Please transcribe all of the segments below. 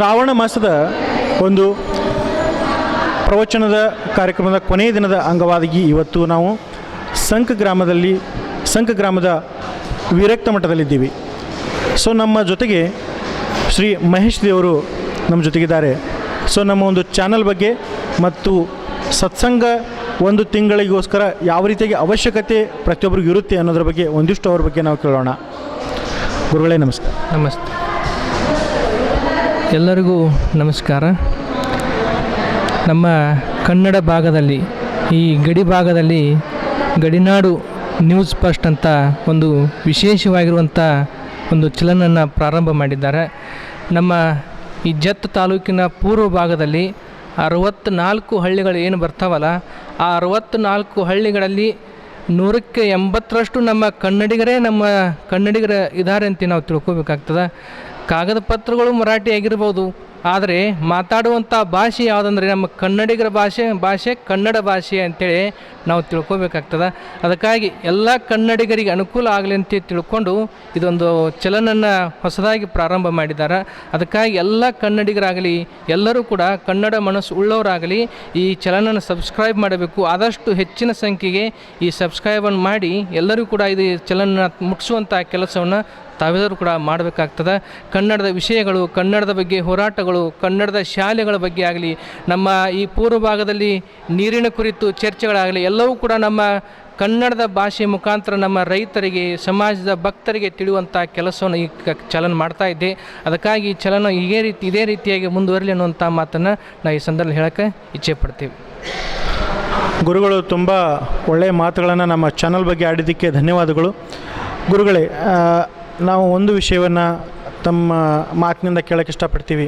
ಶ್ರಾವಣ ಮಾಸದ ಒಂದು ಪ್ರವಚನದ ಕಾರ್ಯಕ್ರಮದ ಕೊನೆಯ ದಿನದ ಅಂಗವಾಗಿ ಇವತ್ತು ನಾವು ಸಂಕ ಗ್ರಾಮದ ವಿರಕ್ತ ಮಠದಲ್ಲಿದ್ದೀವಿ. ಸೊ ನಮ್ಮ ಜೊತೆಗೆ ಶ್ರೀ ಮಹೇಶ್ ದೇವರು ನಮ್ಮ ಜೊತೆಗಿದ್ದಾರೆ. ಸೊ ನಮ್ಮ ಒಂದು ಚಾನಲ್ ಬಗ್ಗೆ ಮತ್ತು ಸತ್ಸಂಗ ಒಂದು ತಿಂಗಳಿಗೋಸ್ಕರ ಯಾವ ರೀತಿಯಾಗಿ ಅವಶ್ಯಕತೆ ಪ್ರತಿಯೊಬ್ಬರಿಗೂ ಇರುತ್ತೆ ಅನ್ನೋದ್ರ ಬಗ್ಗೆ ಒಂದಿಷ್ಟು ಅವ್ರ ಬಗ್ಗೆ ನಾವು ಕೇಳೋಣ. ಗುರುಗಳೇ ನಮಸ್ಕಾರ. ನಮಸ್ತೆ, ಎಲ್ಲರಿಗೂ ನಮಸ್ಕಾರ. ನಮ್ಮ ಕನ್ನಡ ಭಾಗದಲ್ಲಿ ಈ ಗಡಿ ಭಾಗದಲ್ಲಿ ಗಡಿನಾಡು ನ್ಯೂಸ್ ಫಸ್ಟ್ ಅಂತ ಒಂದು ವಿಶೇಷವಾಗಿರುವಂಥ ಒಂದು ಚಲನನ್ನು ಪ್ರಾರಂಭ ಮಾಡಿದ್ದಾರೆ. ನಮ್ಮ ಈ ಜತ್ ತಾಲೂಕಿನ ಪೂರ್ವ ಭಾಗದಲ್ಲಿ 64 ಹಳ್ಳಿಗಳು ಏನು ಬರ್ತಾವಲ್ಲ, ಆ 64 ಹಳ್ಳಿಗಳಲ್ಲಿ 180ರಷ್ಟು ನಮ್ಮ ಕನ್ನಡಿಗರ ಇದ್ದಾರೆ ಅಂತ ನಾವು ತಿಳ್ಕೊಬೇಕಾಗ್ತದೆ. ಕಾಗದ ಪತ್ರಗಳು ಮರಾಠಿ ಆಗಿರ್ಬೋದು, ಆದರೆ ಮಾತಾಡುವಂಥ ಭಾಷೆ ಯಾವುದಂದ್ರೆ ನಮ್ಮ ಕನ್ನಡಿಗರ ಭಾಷೆ ಕನ್ನಡ ಭಾಷೆ ಅಂತೇಳಿ ನಾವು ತಿಳ್ಕೊಬೇಕಾಗ್ತದೆ. ಅದಕ್ಕಾಗಿ ಎಲ್ಲ ಕನ್ನಡಿಗರಿಗೆ ಅನುಕೂಲ ಆಗಲಿ ಅಂತ ತಿಳ್ಕೊಂಡು ಇದೊಂದು ಚಲನನ್ನು ಹೊಸದಾಗಿ ಪ್ರಾರಂಭ ಮಾಡಿದ್ದಾರೆ. ಅದಕ್ಕಾಗಿ ಎಲ್ಲ ಕನ್ನಡಿಗರಾಗಲಿ ಎಲ್ಲರೂ ಕೂಡ ಕನ್ನಡ ಮನಸ್ಸು ಉಳ್ಳವರಾಗಲಿ ಈ ಚಲನನ್ನು ಸಬ್ಸ್ಕ್ರೈಬ್ ಮಾಡಬೇಕು. ಆದಷ್ಟು ಹೆಚ್ಚಿನ ಸಂಖ್ಯೆಗೆ ಈ ಸಬ್ಸ್ಕ್ರೈಬನ್ನು ಮಾಡಿ ಎಲ್ಲರೂ ಕೂಡ ಇದು ಚಲನ ಮುಟ್ಟಿಸುವಂಥ ಕೆಲಸವನ್ನು ತಾವೆಲ್ಲರೂ ಕೂಡ ಮಾಡಬೇಕಾಗ್ತದೆ. ಕನ್ನಡದ ವಿಷಯಗಳು, ಕನ್ನಡದ ಬಗ್ಗೆ ಹೋರಾಟಗಳು, ಕನ್ನಡದ ಶಾಲೆಗಳ ಬಗ್ಗೆ ಆಗಲಿ, ನಮ್ಮ ಈ ಪೂರ್ವ ಭಾಗದಲ್ಲಿ ನೀರಿನ ಕುರಿತು ಚರ್ಚೆಗಳಾಗಲಿ ಎಲ್ಲವೂ ಕೂಡ ನಮ್ಮ ಕನ್ನಡದ ಭಾಷೆ ಮುಖಾಂತರ ನಮ್ಮ ರೈತರಿಗೆ, ಸಮಾಜದ ಭಕ್ತರಿಗೆ ತಿಳಿಯುವಂಥ ಕೆಲಸವನ್ನು ಈ ಚಲನ ಮಾಡ್ತಾ ಇದ್ದೆ. ಅದಕ್ಕಾಗಿ ಈ ಚಲನ ಇದೇ ರೀತಿಯಾಗಿ ಮುಂದುವರಲಿ ಅನ್ನುವಂಥ ಮಾತನ್ನು ನಾವು ಈ ಸಂದರ್ಭದಲ್ಲಿ ಹೇಳೋಕ್ಕೆ ಇಚ್ಛೆ ಪಡ್ತೀವಿ. ಗುರುಗಳು ತುಂಬ ಒಳ್ಳೆಯ ಮಾತುಗಳನ್ನು ನಮ್ಮ ಚಾನಲ್ ಬಗ್ಗೆ ಆಡಿದ್ದಕ್ಕೆ ಧನ್ಯವಾದಗಳು. ಗುರುಗಳೇ, ನಾವು ಒಂದು ವಿಷಯವನ್ನು ತಮ್ಮ ಮಾತಿನಿಂದ ಕೇಳೋಕ್ಕೆ ಇಷ್ಟಪಡ್ತೀವಿ.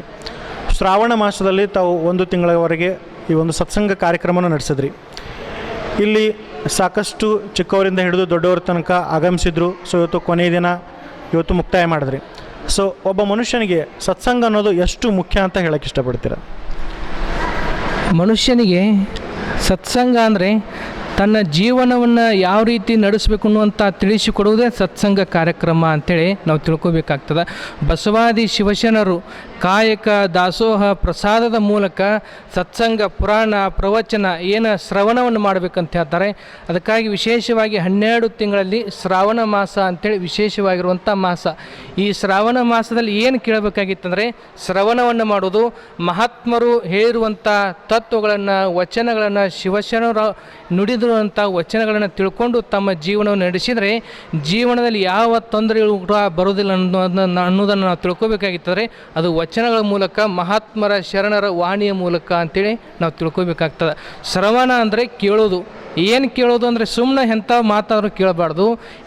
ಶ್ರಾವಣ ಮಾಸದಲ್ಲಿ ತಾವು 1 ತಿಂಗಳವರೆಗೆ ಈ ಒಂದು ಸತ್ಸಂಗ ಕಾರ್ಯಕ್ರಮವನ್ನು ನಡೆಸಿದ್ರಿ. ಇಲ್ಲಿ ಸಾಕಷ್ಟು ಚಿಕ್ಕವರಿಂದ ಹಿಡಿದು ದೊಡ್ಡವರ ತನಕ ಆಗಮಿಸಿದ್ರು. ಸೊ ಇವತ್ತು ಕೊನೆಯ ದಿನ, ಇವತ್ತು ಮುಕ್ತಾಯ ಮಾಡಿದ್ರಿ. ಸೊ ಒಬ್ಬ ಮನುಷ್ಯನಿಗೆ ಸತ್ಸಂಗ ಅನ್ನೋದು ಎಷ್ಟು ಮುಖ್ಯ ಅಂತ ಹೇಳೋಕ್ಕೆ ಇಷ್ಟಪಡ್ತೀರ? ಮನುಷ್ಯನಿಗೆ ಸತ್ಸಂಗ ಅಂದರೆ ತನ್ನ ಜೀವನವನ್ನು ಯಾವ ರೀತಿ ನಡೆಸಬೇಕು ಅನ್ನುವಂಥ ತಿಳಿಸಿಕೊಡುವುದೇ ಸತ್ಸಂಗ ಕಾರ್ಯಕ್ರಮ ಅಂಥೇಳಿ ನಾವು ತಿಳ್ಕೊಬೇಕಾಗ್ತದೆ. ಬಸವಾದಿ ಶಿವಶರಣರು ಕಾಯಕ ದಾಸೋಹ ಪ್ರಸಾದದ ಮೂಲಕ ಸತ್ಸಂಗ ಪುರಾಣ ಪ್ರವಚನ ಶ್ರವಣವನ್ನು ಮಾಡಬೇಕಂತ ಹೇಳ್ತಾರೆ. ಅದಕ್ಕಾಗಿ ವಿಶೇಷವಾಗಿ 12 ತಿಂಗಳಲ್ಲಿ ಶ್ರಾವಣ ಮಾಸ ಅಂಥೇಳಿ ವಿಶೇಷವಾಗಿರುವಂಥ ಮಾಸ. ಈ ಶ್ರಾವಣ ಮಾಸದಲ್ಲಿ ಏನು ಕೇಳಬೇಕಾಗಿತ್ತಂದರೆ ಶ್ರವಣವನ್ನು ಮಾಡೋದು, ಮಹಾತ್ಮರು ಹೇಳಿರುವಂಥ ತತ್ವಗಳನ್ನು, ವಚನಗಳನ್ನು, ಶಿವಶರಣರು ನುಡಿದಿರುವಂಥ ವಚನಗಳನ್ನು ತಿಳ್ಕೊಂಡು ತಮ್ಮ ಜೀವನವನ್ನು ನಡೆಸಿದರೆ ಜೀವನದಲ್ಲಿ ಯಾವ ತೊಂದರೆಗಳು ಕೂಡ ಬರೋದಿಲ್ಲ ಅನ್ನೋದನ್ನು ನಾವು ತಿಳ್ಕೊಬೇಕಾಗಿತ್ತಂದರೆ ಅದು ವಚನಗಳ ಮೂಲಕ, ಮಹಾತ್ಮರ ಶರಣರ ವಾಣಿಯ ಮೂಲಕ ಅಂತೇಳಿ ನಾವು ತಿಳ್ಕೊಬೇಕಾಗ್ತದೆ. ಶ್ರವಣ ಅಂದರೆ ಕೇಳೋದು. ಏನು ಕೇಳೋದು ಅಂದರೆ ಸುಮ್ಮನೆ ಎಂಥ ಮಾತಾದರೂ ಕೇಳಬಾರ್ದು.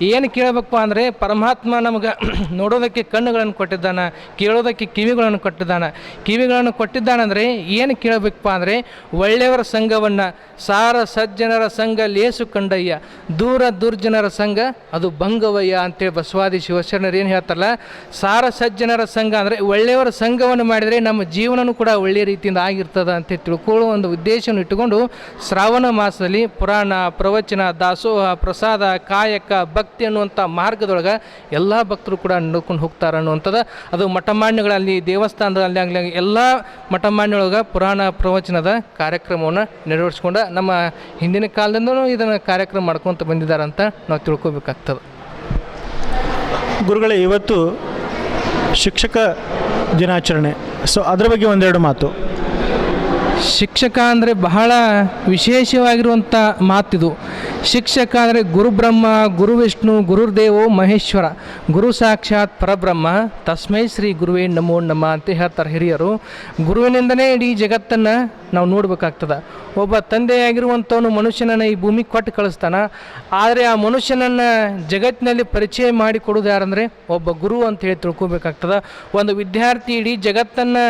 ಏನು ಕೇಳಬೇಕಪ್ಪ ಅಂದರೆ ಪರಮಾತ್ಮ ನಮಗೆ ನೋಡೋದಕ್ಕೆ ಕಣ್ಣುಗಳನ್ನು ಕೊಟ್ಟಿದ್ದಾನೆ, ಕೇಳೋದಕ್ಕೆ ಕಿವಿಗಳನ್ನು ಕೊಟ್ಟಿದ್ದಾನಂದರೆ ಏನು ಕೇಳಬೇಕಪ್ಪ ಅಂದರೆ ಒಳ್ಳೆಯವರ ಸಂಘವನ್ನು, ಸಾರ ಸಜ್ಜನರ ಸಂಘ ಲೇಸು ಕಂಡಯ್ಯ, ದೂರ ದುರ್ಜನರ ಸಂಘ ಅದು ಭಂಗವಯ್ಯ ಅಂತೇಳಿ ಬಸವಾದಿ ಶಿವಶರಣರು ಏನು ಹೇಳ್ತಾರಲ್ಲ, ಸಾರ ಸಜ್ಜನರ ಸಂಘ ಅಂದರೆ ಒಳ್ಳೆಯವರ ಸಂಘವನ್ನು ಮಾಡಿದರೆ ನಮ್ಮ ಜೀವನವೂ ಕೂಡ ಒಳ್ಳೆಯ ರೀತಿಯಿಂದ ಆಗಿರ್ತದೆ ಅಂತ ತಿಳ್ಕೊಳ್ಳೋ ಒಂದು ಉದ್ದೇಶವನ್ನು ಇಟ್ಟುಕೊಂಡು ಶ್ರಾವಣ ಮಾಸದಲ್ಲಿ ಪುರಾಣ, ಪ್ರವಚನ, ದಾಸೋಹ, ಪ್ರಸಾದ, ಕಾಯಕ, ಭಕ್ತಿ ಅನ್ನುವಂಥ ಮಾರ್ಗದೊಳಗೆ ಎಲ್ಲ ಭಕ್ತರು ಕೂಡ ನಡ್ಕೊಂಡು ಹೋಗ್ತಾರೆ ಅನ್ನುವಂಥದ್ದು. ಅದು ಮಠಮಾನ್ಯಗಳಲ್ಲಿ, ದೇವಸ್ಥಾನದಲ್ಲಿ ಆಗಲಿ ಎಲ್ಲ ಮಠಮಾನ್ಯೊಳಗೆ ಪುರಾಣ ಪ್ರವಚನದ ಕಾರ್ಯಕ್ರಮವನ್ನು ನೆರವೇರಿಸ್ಕೊಂಡು ನಮ್ಮ ಹಿಂದಿನ ಕಾಲದಿಂದಲೂ ಇದನ್ನು ಕಾರ್ಯಕ್ರಮ ಮಾಡ್ಕೊತ ಬಂದಿದ್ದಾರೆ ಅಂತ ನಾವು ತಿಳ್ಕೊಬೇಕಾಗ್ತದೆ. ಗುರುಗಳೇ, ಇವತ್ತು ಶಿಕ್ಷಕ ದಿನಾಚರಣೆ. ಸೊ ಅದರ ಬಗ್ಗೆ ಒಂದೆರಡು ಮಾತು. ಶಿಕ್ಷಕ ಅಂದರೆ ಬಹಳ ವಿಶೇಷವಾಗಿರುವಂಥ ಮಾತಿದು. ಶಿಕ್ಷಕ ಅಂದರೆ ಗುರು ಬ್ರಹ್ಮ, ಗುರು ವಿಷ್ಣು, ಗುರುದೇವೋ ಮಹೇಶ್ವರ, ಗುರು ಸಾಕ್ಷಾತ್ ಪರಬ್ರಹ್ಮ, ತಸ್ಮೈ ಶ್ರೀ ಗುರುವೇ ನಮೋ ನಮಃ ಅಂತ ಹೇಳ್ತಾರೆ ಹಿರಿಯರು. ಗುರುವಿನಿಂದನೇ ಇಡೀ ಜಗತ್ತನ್ನು ನಾವು ನೋಡಬೇಕಾಗ್ತದೆ. ಒಬ್ಬ ತಂದೆಯಾಗಿರುವಂಥವನು ಮನುಷ್ಯನನ್ನು ಈ ಭೂಮಿಗೆ ಕೊಟ್ಟು ಕಳಿಸ್ತಾನೆ. ಆದರೆ ಆ ಮನುಷ್ಯನನ್ನು ಜಗತ್ತಿನಲ್ಲಿ ಪರಿಚಯ ಮಾಡಿಕೊಡೋದು ಯಾರಂದರೆ ಒಬ್ಬ ಗುರು ಅಂತ ಹೇಳಿ ತಿಳ್ಕೊಬೇಕಾಗ್ತದೆ. ಒಂದು ವಿದ್ಯಾರ್ಥಿ ಇಡೀ ಜಗತ್ತನ್ನು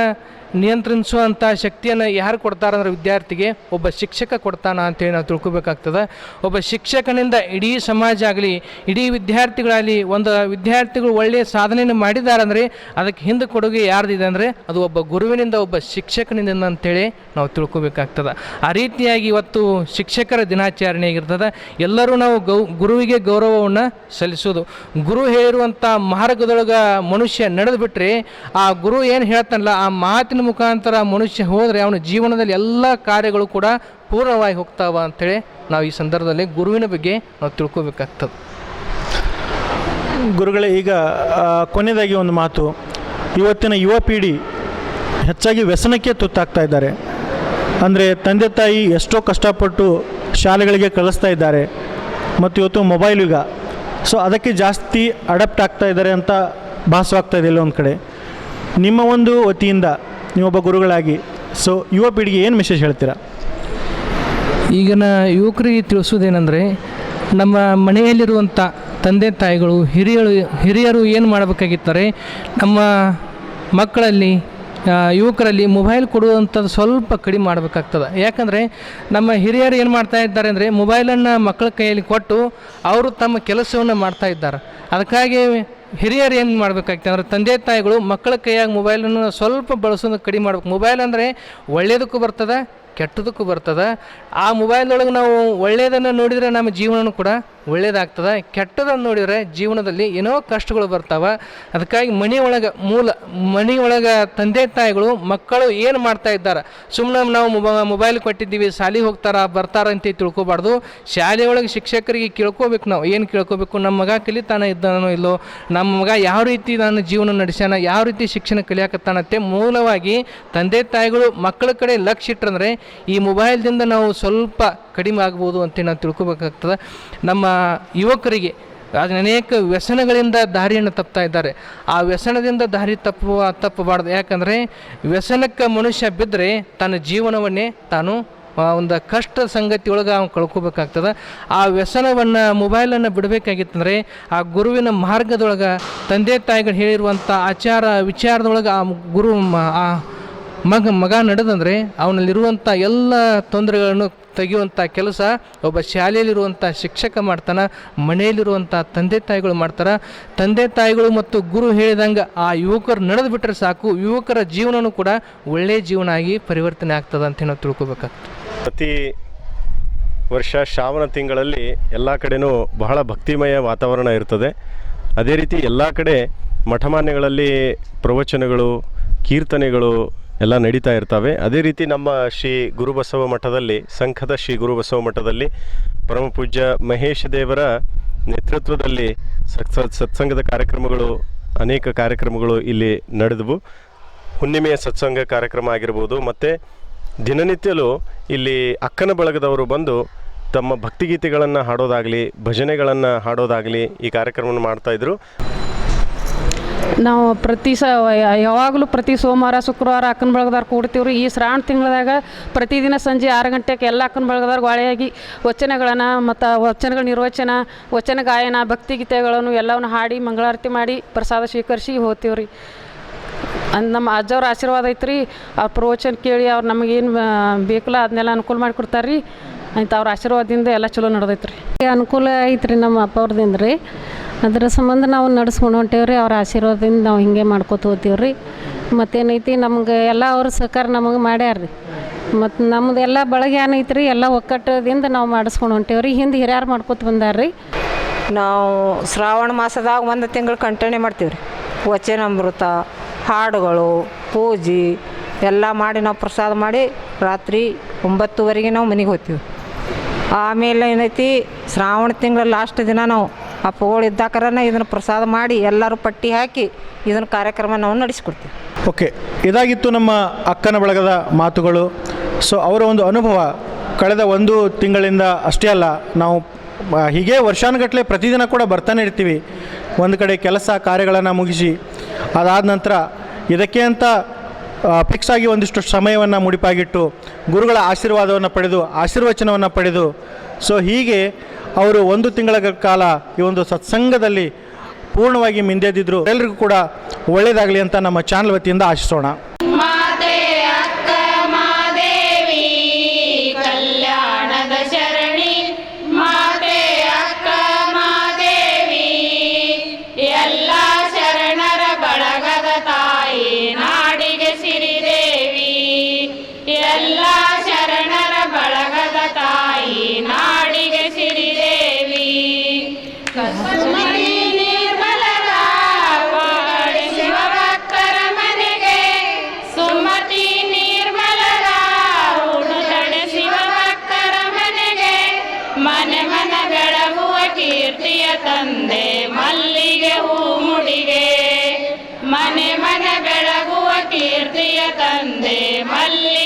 ನಿಯಂತ್ರಿಸುವಂಥ ಶಕ್ತಿಯನ್ನು ಯಾರು ಕೊಡ್ತಾರಂದ್ರೆ ವಿದ್ಯಾರ್ಥಿಗೆ ಒಬ್ಬ ಶಿಕ್ಷಕ ಕೊಡ್ತಾನ ಅಂತೇಳಿ ನಾವು ತಿಳ್ಕೊಬೇಕಾಗ್ತದೆ. ಒಬ್ಬ ಶಿಕ್ಷಕನಿಂದ ಇಡೀ ಸಮಾಜ ಆಗಲಿ, ಇಡೀ ವಿದ್ಯಾರ್ಥಿಗಳಾಗಲಿ, ಒಂದು ವಿದ್ಯಾರ್ಥಿಗಳು ಒಳ್ಳೆಯ ಸಾಧನೆಯನ್ನು ಮಾಡಿದಾರಂದರೆ ಅದಕ್ಕೆ ಹಿಂದೆ ಕೊಡುಗೆ ಯಾರ್ದಿದೆ ಅಂದರೆ ಅದು ಒಬ್ಬ ಗುರುವಿನಿಂದ, ಒಬ್ಬ ಶಿಕ್ಷಕನಿಂದ ಅಂತೇಳಿ ನಾವು ತಿಳ್ಕೊಬೇಕಾಗ್ತದೆ. ಆ ರೀತಿಯಾಗಿ ಇವತ್ತು ಶಿಕ್ಷಕರ ದಿನಾಚರಣೆ ಆಗಿರ್ತದೆ. ಎಲ್ಲರೂ ನಾವು ಗುರುವಿಗೆ ಗೌರವವನ್ನು ಸಲ್ಲಿಸೋದು. ಗುರು ಹೇಳಿರುವಂಥ ಮಾರ್ಗದೊಳಗೆ ಮನುಷ್ಯ ನಡೆದು ಬಿಟ್ಟರೆ ಆ ಗುರು ಏನು ಹೇಳ್ತಾನಲ್ಲ ಆ ಮಾತಿನ ಮುಖಾಂತರ ಮನುಷ್ಯ ಹೋದರೆ ಅವನ ಜೀವನದಲ್ಲಿ ಎಲ್ಲ ಕಾರ್ಯಗಳು ಕೂಡ ಪೂರ್ಣವಾಗಿ ಹೋಗ್ತಾವ ಅಂಥೇಳಿ ನಾವು ಈ ಸಂದರ್ಭದಲ್ಲಿ ಗುರುವಿನ ಬಗ್ಗೆ ನಾವು ತಿಳ್ಕೊಬೇಕಾಗ್ತದೆ. ಗುರುಗಳೇ, ಈಗ ಕೊನೆಯದಾಗಿ ಒಂದು ಮಾತು, ಇವತ್ತಿನ ಯುವ ಪೀಳಿ ಹೆಚ್ಚಾಗಿ ವ್ಯಸನಕ್ಕೆ ತುತ್ತಾಗ್ತಾ ಇದ್ದಾರೆ. ಅಂದರೆ ತಂದೆ ತಾಯಿ ಎಷ್ಟೋ ಕಷ್ಟಪಟ್ಟು ಶಾಲೆಗಳಿಗೆ ಕಳಿಸ್ತಾ ಇದ್ದಾರೆ ಮತ್ತು ಇವತ್ತು ಮೊಬೈಲ್ ಯುಗ, ಸೊ ಅದಕ್ಕೆ ಜಾಸ್ತಿ ಅಡಾಪ್ಟ್ ಆಗ್ತಾ ಇದ್ದಾರೆ ಅಂತ ಭಾಸವಾಗ್ತಾ ಇದೆ ಒಂದು ಕಡೆ. ನಿಮ್ಮ ಒಂದು ವತಿಯಿಂದ ನೀವೊಬ್ಬ ಗುರುಗಳಾಗಿ ಸೊ ಯುವ ಪೀಳಿಗೆ ಏನು ಮೆಸೇಜ್ ಹೇಳ್ತೀರಾ? ಈಗಿನ ಯುವಕರಿಗೆ ತಿಳಿಸೋದೇನೆಂದರೆ, ನಮ್ಮ ಮನೆಯಲ್ಲಿರುವಂಥ ತಂದೆ ತಾಯಿಗಳು ಹಿರಿಯರು ಏನು ಮಾಡಬೇಕಾಗಿತ್ತಾರೆ, ನಮ್ಮ ಮಕ್ಕಳಲ್ಲಿ ಯುವಕರಲ್ಲಿ ಮೊಬೈಲ್ ಕೊಡುವಂಥದ್ದು ಸ್ವಲ್ಪ ಕಡಿಮೆ ಮಾಡಬೇಕಾಗ್ತದೆ. ಯಾಕಂದರೆ ನಮ್ಮ ಹಿರಿಯರು ಏನು ಮಾಡ್ತಾ ಇದ್ದಾರೆ ಅಂದರೆ ಮೊಬೈಲನ್ನು ಮಕ್ಕಳ ಕೈಯಲ್ಲಿ ಕೊಟ್ಟು ಅವರು ತಮ್ಮ ಕೆಲಸವನ್ನು ಮಾಡ್ತಾ ಇದ್ದಾರೆ. ಅದಕ್ಕಾಗಿ ಹಿರಿಯರು ಏನು ಮಾಡಬೇಕಾಗ್ತದೆ ಅಂದರೆ ತಂದೆ ತಾಯಿಗಳು ಮಕ್ಕಳ ಕೈಯಾಗಿ ಮೊಬೈಲನ್ನು ಸ್ವಲ್ಪ ಬಳಸೋದು ಕಡಿಮೆ ಮಾಡ್ಬೇಕು. ಮೊಬೈಲ್ ಅಂದರೆ ಒಳ್ಳೆಯದಕ್ಕೂ ಬರ್ತದೆ, ಕೆಟ್ಟದಕ್ಕೂ ಬರ್ತದೆ. ಆ ಮೊಬೈಲ್ನೊಳಗೆ ನಾವು ಒಳ್ಳೆಯದನ್ನು ನೋಡಿದರೆ ನಮ್ಮ ಜೀವನವೂ ಕೂಡ ಒಳ್ಳೆಯದಾಗ್ತದೆ, ಕೆಟ್ಟದನ್ನು ನೋಡಿದರೆ ಜೀವನದಲ್ಲಿ ಏನೋ ಕಷ್ಟಗಳು ಬರ್ತಾವೆ. ಅದಕ್ಕಾಗಿ ಮನೆಯೊಳಗೆ ತಂದೆ ತಾಯಿಗಳು ಮಕ್ಕಳು ಏನು ಮಾಡ್ತಾ ಇದ್ದಾರೆ, ಸುಮ್ಮನೆ ನಾವು ಮೊಬೈಲ್ ಕೊಟ್ಟಿದ್ದೀವಿ ಶಾಲೆಗೆ ಬರ್ತಾರ ಅಂತ ತಿಳ್ಕೊಬಾರ್ದು. ಶಾಲೆಯೊಳಗೆ ಶಿಕ್ಷಕರಿಗೆ ಕೇಳ್ಕೋಬೇಕು, ನಾವು ಏನು ಕೇಳ್ಕೋಬೇಕು, ನಮ್ಮ ಮಗ ಕಲಿತಾನ ಇದ್ದಾನೋ ಇಲ್ಲೋ, ನಮ್ಮ ಮಗ ಯಾವ ರೀತಿ ನಾನು ಜೀವನ ನಡೆಸ್ಯಾನ, ಯಾವ ರೀತಿ ಶಿಕ್ಷಣ ಕಲಿಯಾಕತ್ತಾನಂತೆ ಮೂಲವಾಗಿ ತಂದೆ ತಾಯಿಗಳು ಮಕ್ಕಳ ಕಡೆ ಲಕ್ಷ್ಯ ಇಟ್ಟರಂದರೆ ಈ ಮೊಬೈಲ್ದಿಂದ ನಾವು ಸ್ವಲ್ಪ ಕಡಿಮೆ ಆಗ್ಬೋದು ಅಂತ ನಾವು ತಿಳ್ಕೊಬೇಕಾಗ್ತದೆ. ನಮ್ಮ ಯುವಕರಿಗೆ ಅನೇಕ ವ್ಯಸನಗಳಿಂದ ದಾರಿಯನ್ನು ತಪ್ತಾ ಇದ್ದಾರೆ. ಆ ವ್ಯಸನದಿಂದ ದಾರಿ ತಪ್ಪಬಾರ್ದು. ಯಾಕಂದರೆ ವ್ಯಸನಕ್ಕೆ ಮನುಷ್ಯ ಬಿದ್ದರೆ ತನ್ನ ಜೀವನವನ್ನೇ ತಾನು ಒಂದು ಕಷ್ಟ ಸಂಗತಿ ಒಳಗೆ ಅವ್ನು ಕಳ್ಕೊಬೇಕಾಗ್ತದೆ. ಆ ವ್ಯಸನವನ್ನು ಮೊಬೈಲನ್ನು ಬಿಡಬೇಕಾಗಿತ್ತಂದರೆ ಆ ಗುರುವಿನ ಮಾರ್ಗದೊಳಗೆ ತಂದೆ ತಾಯಿಗಳು ಹೇಳಿರುವಂಥ ಆಚಾರ ವಿಚಾರದೊಳಗೆ ಆ ಗುರು ಆ ಮಗ ನಡೆದಂದರೆ ಅವನಲ್ಲಿರುವಂಥ ಎಲ್ಲ ತೊಂದರೆಗಳನ್ನು ತೆಗೆಯುವಂಥ ಕೆಲಸ ಒಬ್ಬ ಶಾಲೆಯಲ್ಲಿರುವಂಥ ಶಿಕ್ಷಕ ಮಾಡ್ತಾನೆ, ಮನೆಯಲ್ಲಿರುವಂಥ ತಂದೆ ತಾಯಿಗಳು ಮಾಡ್ತಾರೆ. ತಂದೆ ತಾಯಿಗಳು ಮತ್ತು ಗುರು ಹೇಳಿದಂಗೆ ಆ ಯುವಕರು ನಡೆದು ಬಿಟ್ಟರೆ ಸಾಕು, ಯುವಕರ ಜೀವನವೂ ಕೂಡ ಒಳ್ಳೆಯ ಜೀವನ ಆಗಿ ಪರಿವರ್ತನೆ ಆಗ್ತದೆ ಅಂತ ನಾವು ತಿಳ್ಕೊಬೇಕಾಗ್ತದೆ. ಪ್ರತಿ ವರ್ಷ ಶ್ರಾವಣ ತಿಂಗಳಲ್ಲಿ ಎಲ್ಲ ಕಡೆಯೂ ಬಹಳ ಭಕ್ತಿಮಯ ವಾತಾವರಣ ಇರ್ತದೆ. ಅದೇ ರೀತಿ ಎಲ್ಲ ಕಡೆ ಮಠಮಾನ್ಯಗಳಲ್ಲಿ ಪ್ರವಚನಗಳು, ಕೀರ್ತನೆಗಳು ಎಲ್ಲ ನಡೀತಾ ಇರ್ತವೆ. ಅದೇ ರೀತಿ ನಮ್ಮ ಶ್ರೀ ಗುರುಬಸವ ಮಠದಲ್ಲಿ, ಸಂಘದ ಶ್ರೀ ಗುರುಬಸವ ಮಠದಲ್ಲಿ ಪರಮಪೂಜ್ಯ ಮಹೇಶ ದೇವರ ನೇತೃತ್ವದಲ್ಲಿ ಸತ್ಸಂಗದ ಕಾರ್ಯಕ್ರಮಗಳು, ಅನೇಕ ಕಾರ್ಯಕ್ರಮಗಳು ಇಲ್ಲಿ ನಡೆದವು. ಹುಣ್ಣಿಮೆಯ ಸತ್ಸಂಗ ಕಾರ್ಯಕ್ರಮ ಆಗಿರ್ಬೋದು, ಮತ್ತು ದಿನನಿತ್ಯಲೂ ಇಲ್ಲಿ ಅಕ್ಕನ ಬಳಗದವರು ಬಂದು ತಮ್ಮ ಭಕ್ತಿಗೀತೆಗಳನ್ನು ಹಾಡೋದಾಗಲಿ, ಭಜನೆಗಳನ್ನು ಹಾಡೋದಾಗಲಿ ಈ ಕಾರ್ಯಕ್ರಮವನ್ನು ಮಾಡ್ತಾಯಿದ್ರು. ನಾವು ಯಾವಾಗಲೂ ಪ್ರತಿ ಸೋಮವಾರ ಶುಕ್ರವಾರ ಅಕ್ಕನ ಬಳಗದವ್ರು ಕೂಡ್ತೀವ್ರಿ. ಈ ಶ್ರಾವಣ ತಿಂಗಳದಾಗ ಪ್ರತಿದಿನ ಸಂಜೆ 6 ಗಂಟೆಗೆ ಎಲ್ಲ ಅಕ್ಕನ ಬಳಗದವ್ರು ಗಾಳಿಯಾಗಿ ವಚನಗಳನ್ನು ಮತ್ತು ವಚನಗಳ ನಿರ್ವಚನ, ವಚನ ಗಾಯನ, ಭಕ್ತಿಗೀತೆಗಳನ್ನು ಎಲ್ಲವನ್ನು ಹಾಡಿ ಮಂಗಳಾರತಿ ಮಾಡಿ ಪ್ರಸಾದ ಸ್ವೀಕರಿಸಿ ಹೋಗ್ತೀವ್ರಿ. ನಮ್ಮ ಅಜ್ಜವ್ರ ಆಶೀರ್ವಾದ ಐತ್ರಿ. ಅವ್ರ ಪ್ರವಚನ ಕೇಳಿ ಅವ್ರು ನಮಗೇನು ಬೇಕಲ್ಲ ಅದನ್ನೆಲ್ಲ ಅನುಕೂಲ ಮಾಡಿಕೊಡ್ತಾರೆ ರೀ. ಅಂತ ಅವ್ರ ಆಶೀರ್ವಾದದಿಂದ ಎಲ್ಲ ಚಲೋ ನಡೆದೈತ್ರಿ. ಅನುಕೂಲ ಐತ್ರಿ ನಮ್ಮ ಅಪ್ಪ ಅವ್ರದಿಂದ ರೀ. ಅದರ ಸಂಬಂಧ ನಾವು ನಡ್ಸ್ಕೊಂಡು ಹೊಂಟೇವ್ರಿ. ಅವ್ರ ಆಶೀರ್ವಾದದಿಂದ ನಾವು ಹಿಂಗೆ ಮಾಡ್ಕೊತ ಹೋಗ್ತೀವ್ರಿ. ಮತ್ತೇನೈತಿ ನಮ್ಗೆ ಎಲ್ಲ ಅವ್ರ ಸಹಕಾರ ನಮಗೆ ಮಾಡ್ಯಾರ್ರಿ. ಮತ್ತು ನಮ್ದು ಎಲ್ಲ ಬಳಗೆ ಏನೈತ್ರಿ ಎಲ್ಲ ಒಕ್ಕಟ್ಟದಿಂದ ನಾವು ಮಾಡಿಸ್ಕೊಂಡು ಹೊಂಟೇವ್ರಿ. ಹಿಂದೆ ಹಿರಿಯರು ಮಾಡ್ಕೊತ ಬಂದಾರ್ರಿ. ನಾವು ಶ್ರಾವಣ ಮಾಸದಾಗ 1 ತಿಂಗಳು ಕಂಟಿನ್ಯೂ ಮಾಡ್ತೀವ್ರಿ. ವಚನಾಮೃತ, ಹಾಡುಗಳು, ಪೂಜೆ ಎಲ್ಲ ಮಾಡಿ ನಾವು ಪ್ರಸಾದ ಮಾಡಿ ರಾತ್ರಿ 9:30 ನಾವು ಮನೆಗೆ ಹೋಗ್ತೀವಿ. ಆಮೇಲೆ ಏನೈತಿ ಶ್ರಾವಣ ತಿಂಗಳ ಲಾಸ್ಟ್ ದಿನ ನಾವು ಅಪ್ಪಗಳು ಇದ್ದಾಕರನ ಇದನ್ನು ಪ್ರಸಾದ ಮಾಡಿ ಎಲ್ಲರೂ ಪಟ್ಟಿ ಹಾಕಿ ಇದನ್ನು ಕಾರ್ಯಕ್ರಮ ನಾವು ನಡೆಸಿಕೊಡ್ತೀವಿ. ಓಕೆ, ಇದಾಗಿತ್ತು ನಮ್ಮ ಅಕ್ಕನ ಬಳಗದ ಮಾತುಗಳು. ಸೊ ಅವರ ಒಂದು ಅನುಭವ ಕಳೆದ 1 ತಿಂಗಳಿಂದ ಅಷ್ಟೇ ಅಲ್ಲ, ನಾವು ಹೀಗೆ ವರ್ಷಾನುಗಟ್ಟಲೆ ಪ್ರತಿದಿನ ಕೂಡ ಬರ್ತಾನೆ ಇರ್ತೀವಿ. ಒಂದು ಕಡೆ ಕೆಲಸ ಕಾರ್ಯಗಳನ್ನು ಮುಗಿಸಿ ಅದಾದ ನಂತರ ಇದಕ್ಕೆ ಅಂತ ಫಿಕ್ಸ್ ಆಗಿ ಒಂದಿಷ್ಟು ಸಮಯವನ್ನು ಮುಡಿಪಾಗಿಟ್ಟು ಗುರುಗಳ ಆಶೀರ್ವಾದವನ್ನು ಪಡೆದು ಆಶೀರ್ವಚನವನ್ನು ಪಡೆದು ಸೊ ಹೀಗೆ ಅವರು 1 ತಿಂಗಳ ಕಾಲ ಈ ಒಂದು ಸತ್ಸಂಗದಲ್ಲಿ ಪೂರ್ಣವಾಗಿ ಮಿಂದೆದ್ದಿದ್ರು. ಎಲ್ಲರಿಗೂ ಕೂಡ ಒಳ್ಳೆಯದಾಗಲಿ ಅಂತ ನಮ್ಮ ಚಾನಲ್ ವತಿಯಿಂದ ಆಶಿಸೋಣ. ಶರಣರ ಬಳಗದ ತಾಯಿ ನಾಡಿಗೆ ಸಿರಿದೇವಿ ಸುಮತಿ ನಿರ್ಮಲರ ಒಗಡೆ ಶಿವಭಕ್ತರ ಮನೆಗೆ ಸುಮತಿ ನಿರ್ಮಲರ ಉಡುತಡೆ ಶಿವಭಕ್ತರ ಮನೆಗೆ ಮನೆ ಮನ ಬೆಳಗುವ ಕೀರ್ತಿಯ ತಂದೆ ಮಲ್ಲಿಗೆ ಹೂ ಮುಡಿಗೆ ಮನೆ ಮನ ಬೆಳಗುವ ಕೀರ್ತಿಯ ತಂದೆ ಮಲ್ಲಿಗೆ